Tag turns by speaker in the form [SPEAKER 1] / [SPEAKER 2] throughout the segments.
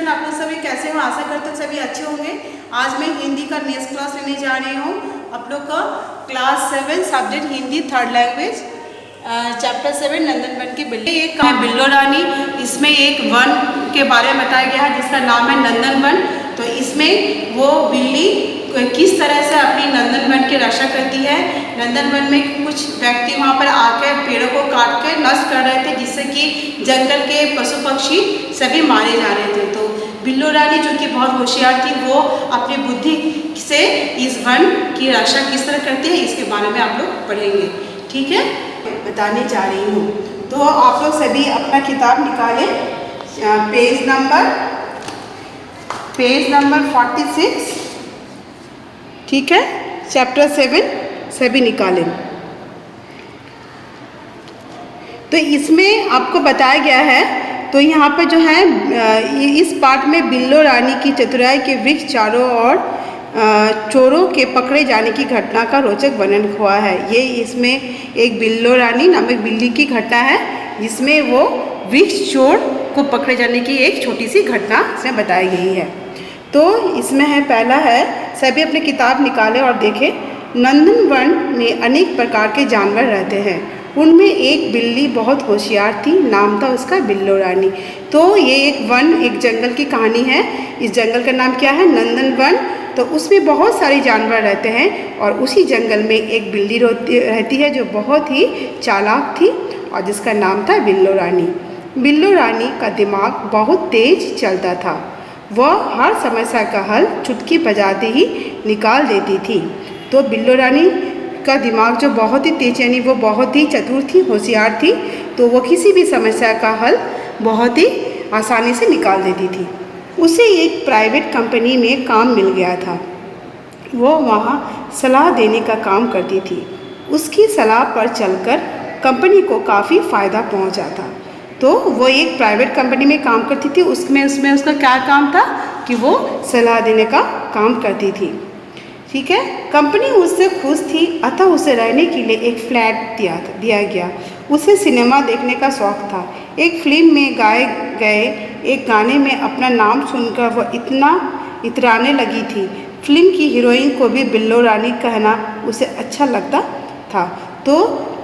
[SPEAKER 1] Student, आप लोग सभी कैसे हो? आशा करते हैं सभी अच्छे होंगे। आज मैं हिंदी का नेक्स्ट क्लास लेने जा रही हूँ। आप लोग का class 7 subject Hindi third language chapter 7 नंदन वन की बिल्ली। एक है बिल्लो रानी। इसमें एक वन के बारे में बताया गया है जिसका नाम है नंदन वन। तो इसमें वो बिल्ली किस तरह से अपनी नंदन वन की रक्षा करती है। नंदन वन में कुछ व्यक्ति वहाँ पर आकर पेड़ों को काट कर नष्ट कर रहे थे, जिससे कि जंगल के पशु पक्षी सभी मारे जा रहे थे। तो बिल्लो रानी जो कि बहुत होशियार थी, वो अपनी बुद्धि से इस वन की रक्षा किस तरह करती है इसके बारे में आप लोग पढ़ेंगे। ठीक है, बताने जा रही हूँ। तो आप लोग सभी अपना किताब निकालें, पेज नंबर 46। ठीक है, चैप्टर 7 सभी निकालें। तो इसमें आपको बताया गया है, तो यहाँ पर जो है इस पार्ट में बिल्लो रानी की चतुराई के वृक्ष चारों ओर चोरों के पकड़े जाने की घटना का रोचक वर्णन हुआ है। ये इसमें एक बिल्लो रानी नामक बिल्ली की घटना है, जिसमें वो वृक्ष चोर को पकड़े जाने की एक छोटी सी घटना इसमें बताई गई है। तो इसमें है, पहला है, सभी अपने किताब निकालें और देखें। नंदन वन में अनेक प्रकार के जानवर रहते हैं। उनमें एक बिल्ली बहुत होशियार थी, नाम था उसका बिल्लो रानी। तो ये एक जंगल की कहानी है। इस जंगल का नाम क्या है? नंदन वन। तो उसमें बहुत सारे जानवर रहते हैं और उसी जंगल में एक बिल्ली रहती है जो बहुत ही चालाक थी और जिसका नाम था बिल्लो रानी। बिल्लो रानी का दिमाग बहुत तेज चलता था। वह हर समस्या का हल चुटकी बजाते ही निकाल देती थी। तो बिल्लो रानी का दिमाग जो बहुत ही तेज, यानी वो बहुत ही चतुर थी, होशियार थी, तो वो किसी भी समस्या का हल बहुत ही आसानी से निकाल देती थी। उसे एक प्राइवेट कंपनी में काम मिल गया था। वो वहाँ सलाह देने का काम करती थी। उसकी सलाह पर चलकर कंपनी को काफ़ी फ़ायदा पहुँचा था। तो वो एक प्राइवेट कंपनी में काम करती थी। उसमें उसका क्या काम था कि वो सलाह देने का काम करती थी। ठीक है, कंपनी उससे खुश थी, अतः उसे रहने के लिए एक फ्लैट दिया गया। उसे सिनेमा देखने का शौक़ था। एक फिल्म में गाए गए एक गाने में अपना नाम सुनकर वह इतना इतराने लगी थी। फिल्म की हीरोइन को भी बिल्लो रानी कहना उसे अच्छा लगता था। तो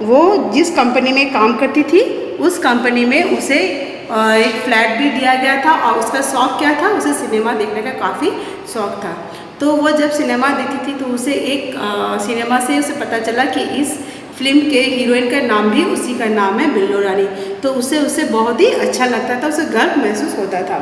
[SPEAKER 1] वो जिस कंपनी में काम करती थी, उस कंपनी में उसे एक फ्लैट भी दिया गया था और उसका शौक़ क्या था? उसे सिनेमा देखने का काफ़ी शौक़ था। तो वो जब सिनेमा देखती थी तो उसे एक सिनेमा से उसे पता चला कि इस फिल्म के हीरोइन का नाम भी उसी का नाम है, बिल्लो रानी। तो उसे बहुत ही अच्छा लगता था, उसे गर्व महसूस होता था।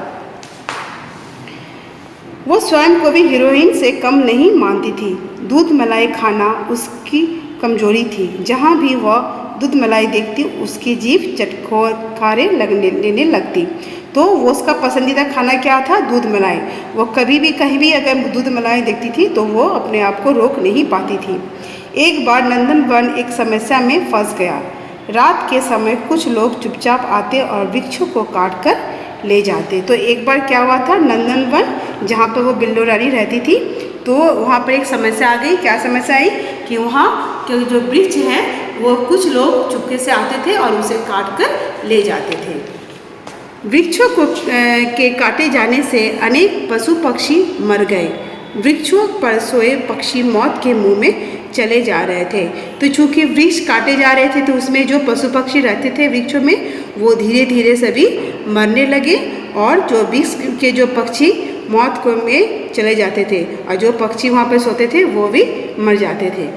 [SPEAKER 1] वो स्वयं को भी हीरोइन से कम नहीं मानती थी। दूध मलाई खाना उसकी कमजोरी थी। जहाँ भी वह दूध मलाई देखती, उसकी जीभ चटखारे लेने लगती। तो वो उसका पसंदीदा खाना क्या था? दूध मलाई। वो कभी भी कहीं भी अगर दूध मलाई देखती थी तो वो अपने आप को रोक नहीं पाती थी। एक बार नंदन वन एक समस्या में फंस गया। रात के समय कुछ लोग चुपचाप आते और वृक्षों को काट कर ले जाते। तो एक बार क्या हुआ था, नंदन वन जहाँ पर वो बिल्लो रानी रहती थी, तो वहाँ पर एक समस्या आ गई। क्या समस्या आई कि वहाँ के जो वृक्ष हैं वो कुछ लोग चुपके से आते थे और उसे काट कर ले जाते थे। वृक्षों के काटे जाने से अनेक पशु पक्षी मर गए। वृक्षों पर सोए पक्षी मौत के मुंह में चले जा रहे थे। तो चूँकि वृक्ष काटे जा रहे थे तो उसमें जो पशु पक्षी रहते थे वृक्षों में, वो धीरे धीरे सभी मरने लगे और जो वृक्ष के जो पक्षी मौत को में चले जाते थे और जो पक्षी वहाँ पर सोते थे वो भी मर जाते थे।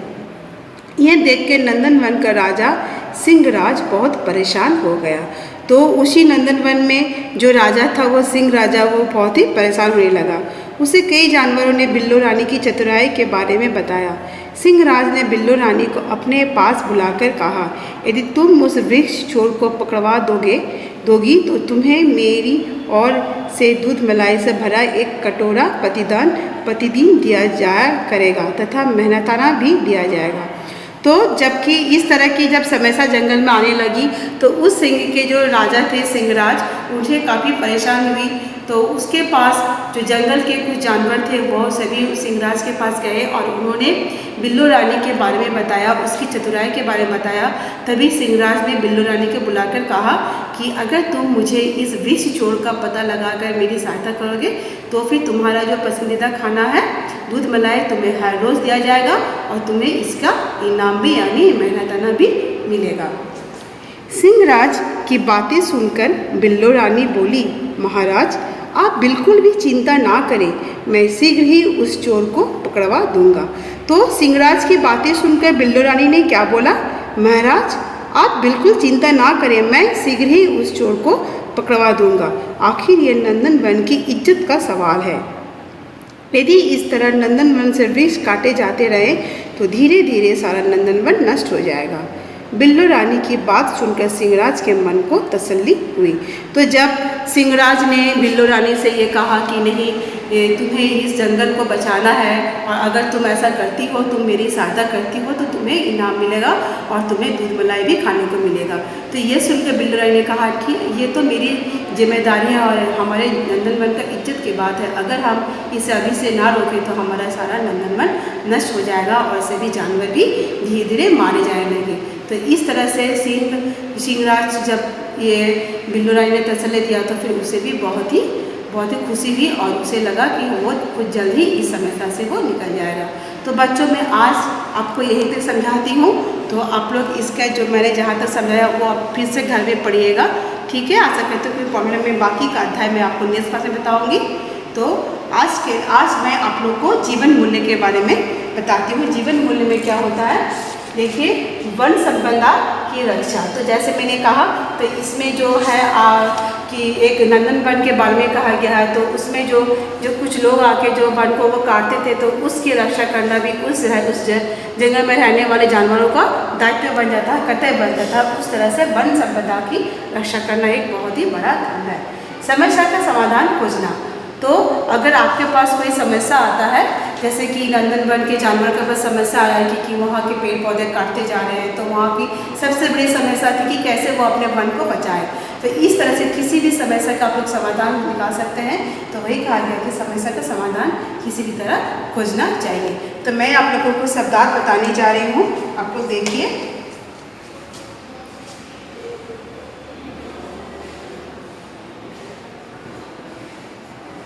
[SPEAKER 1] यह देख के नंदन वन का राजा सिंहराज बहुत परेशान हो गया। तो उसी नंदन वन में जो राजा था, वो सिंह राजा, वो बहुत ही परेशान होने लगा। उसे कई जानवरों ने बिल्लो रानी की चतुराई के बारे में बताया। सिंहराज ने बिल्लो रानी को अपने पास बुलाकर कहा, यदि तुम उस वृक्ष चोर को पकड़वा दोगी तो तुम्हें मेरी ओर से दूध मलाई से भरा एक कटोरा प्रतिदिन दिया जाया करेगा तथा मेहनताना भी दिया जाएगा। तो जबकि इस तरह की जब समस्या जंगल में आने लगी तो उस सिंह के जो राजा थे, सिंहराज, उन्हें काफ़ी परेशान हुई तो उसके पास जो जंगल के कुछ जानवर थे वो सभी सिंहराज के पास गए और उन्होंने बिल्लो रानी के बारे में बताया, उसकी चतुराई के बारे में बताया। तभी सिंहराज ने बिल्लो रानी को बुलाकर कहा कि अगर तुम मुझे इस विष चोर का पता लगाकर मेरी सहायता करोगे तो फिर तुम्हारा जो पसंदीदा खाना है दूध मलाई तुम्हें हर रोज़ दिया जाएगा और तुम्हें इसका इनाम भी यानी मेहनताना भी मिलेगा। सिंहराज की बातें सुनकर बिल्लो रानी बोली, महाराज आप बिल्कुल भी चिंता ना करें, मैं शीघ्र ही उस चोर को पकड़वा दूंगा। तो सिंहराज की बातें सुनकर बिल्लो रानी ने क्या बोला, महाराज आप बिल्कुल चिंता ना करें, मैं शीघ्र ही उस चोर को पकड़वा दूंगा। आखिर ये नंदन वन की इज्जत का सवाल है। यदि इस तरह नंदन वन से वृक्ष काटे जाते रहे तो धीरे धीरे सारा नंदन वन नष्ट हो जाएगा। बिल्लो रानी की बात सुनकर सिंहराज के मन को तसल्ली हुई। तो जब सिंहराज ने बिल्लो रानी से ये कहा कि नहीं तुम्हें इस जंगल को बचाना है और अगर तुम ऐसा करती हो, तुम मेरी सहायता करती हो तो तुम्हें इनाम मिलेगा और तुम्हें दूध मलाई भी खाने को मिलेगा। तो ये सुनकर बिल्लो रानी ने कहा कि ये तो मेरी जिम्मेदारी है और हमारे नंदन वन का इज्जत की बात है, अगर हम इसे अभी से ना रोकें तो हमारा सारा नंदन वन नष्ट हो जाएगा और सभी जानवर भी धीरे धीरे मारे जाएंगे। तो इस तरह से सिंहराज जब ये बिल्लो रानी ने तसल्ली दिया तो फिर उसे भी बहुत ही खुशी हुई और उसे लगा कि वो कुछ जल्द ही इस समस्या से वो निकल जाएगा। तो बच्चों मैं आज आपको यही तक समझाती हूँ, तो आप लोग इसका जो मैंने जहाँ तक समझाया वो आप फिर से घर में पढ़िएगा, ठीक है। आशा करते हो कि प्रॉब्लम में बाकी का अध्याय मैं आपको नेक्स्ट क्लास में बताऊँगी। तो आज मैं आप लोग को जीवन मूल्य के बारे में बताती हूँ। जीवन मूल्य में क्या होता है, देखिए वन संपदा की रक्षा। तो जैसे मैंने कहा तो इसमें जो है कि एक नंदन वन के बारे में कहा गया है, तो उसमें जो कुछ लोग आके जो वन को वो काटते थे तो उसकी रक्षा करना भी उस जंगल में रहने वाले जानवरों का दायित्व बन जाता है, कर्तव्य बन जाता है। उस तरह से वन संपदा की रक्षा करना एक बहुत ही बड़ा काम है। समस्या का समाधान खोजना। तो अगर आपके पास कोई समस्या आता है, जैसे कि नंदन वन के जानवर के पास समस्या आ रही है कि वहाँ के पेड़ पौधे काटते जा रहे हैं, तो वहाँ की सबसे बड़ी समस्या थी कि कैसे वो अपने वन को बचाए। तो इस तरह से किसी भी समस्या का आप लोग समाधान निकाल सकते हैं। तो वही कहा गया कि समस्या का समाधान किसी भी तरह खोजना चाहिए। तो मैं आप लोगों को शब्दार्थ बताने जा रही हूँ, आप लोग देखिए।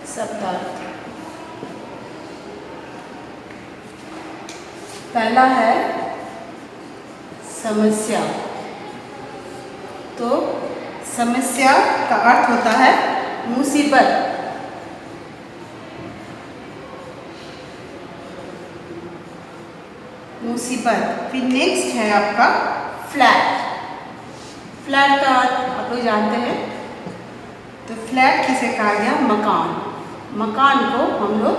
[SPEAKER 1] शब्दार्थ पहला है समस्या। तो समस्या का अर्थ होता है मुसीबत। फिर नेक्स्ट है आपका फ्लैट। फ्लैट का अर्थ आप लोग जानते हैं। तो फ्लैट किसे कहा गया, मकान को हम लोग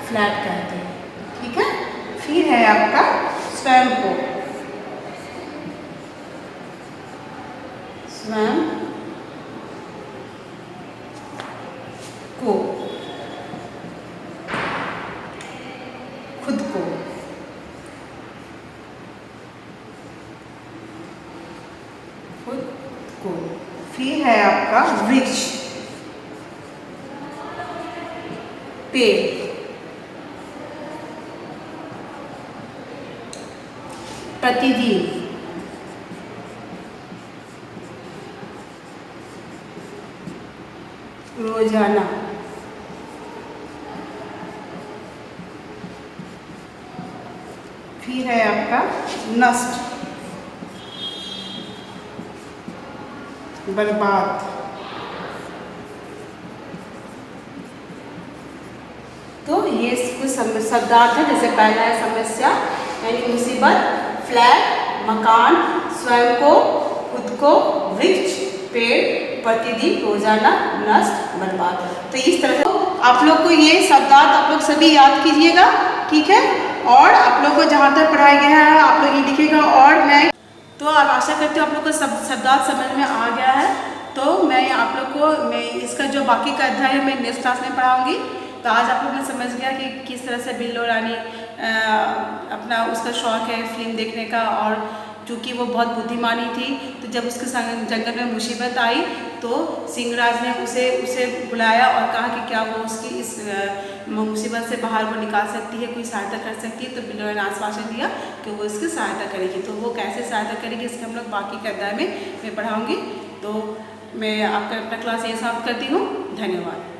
[SPEAKER 1] फ्लैट कहते हैं, ठीक है। फिर है आपका स्वयं को। खुद को। फिर है आपका वृक्ष, पेड़, प्रतिदिन, रोजाना, फिर है आपका नष्ट, बर्बाद। तो ये कुछ शब्दार्थ है। जैसे पहला है समस्या यानी मुसीबत, फ्लैट मकान, स्वयं को, खुद को, वृक्ष, पेड़, प्रतिदिन, रोजाना, नष्ट, बर्बाद। तो इस तरह से आप लोग को ये शब्दार्थ आप लोग सभी याद कीजिएगा, ठीक है। और आप लोग को जहाँ तक पढ़ाया गया है आप लोग ये लिखिएगा। और मैं तो आशा करती हूँ आप लोग को शब्दार्थ समझ में आ गया है। तो मैं आप लोग को इसका जो बाकी का अध्याय है मैं नेक्स्ट क्लास में पढ़ाऊँगी। तो आज आप लोग ने समझ गया कि किस तरह से बिल्लो रानी अपना उसका शौक़ है फिल्म देखने का और क्योंकि वो बहुत बुद्धिमानी थी। तो जब उसके जंगल में मुसीबत आई तो सिंहराज ने उसे बुलाया और कहा कि क्या वो उसकी इस मुसीबत से बाहर वो निकाल सकती है, कोई सहायता कर सकती है। तो बिल्लो रानी ने आश्वासन दिया कि वो इसकी सहायता करेगी। तो वो कैसे सहायता करेगी इसके हम लोग बाकी के अध्याय में मैं पढ़ाऊँगी। तो मैं आपका अपना क्लास ये समाप्त करती हूँ। धन्यवाद।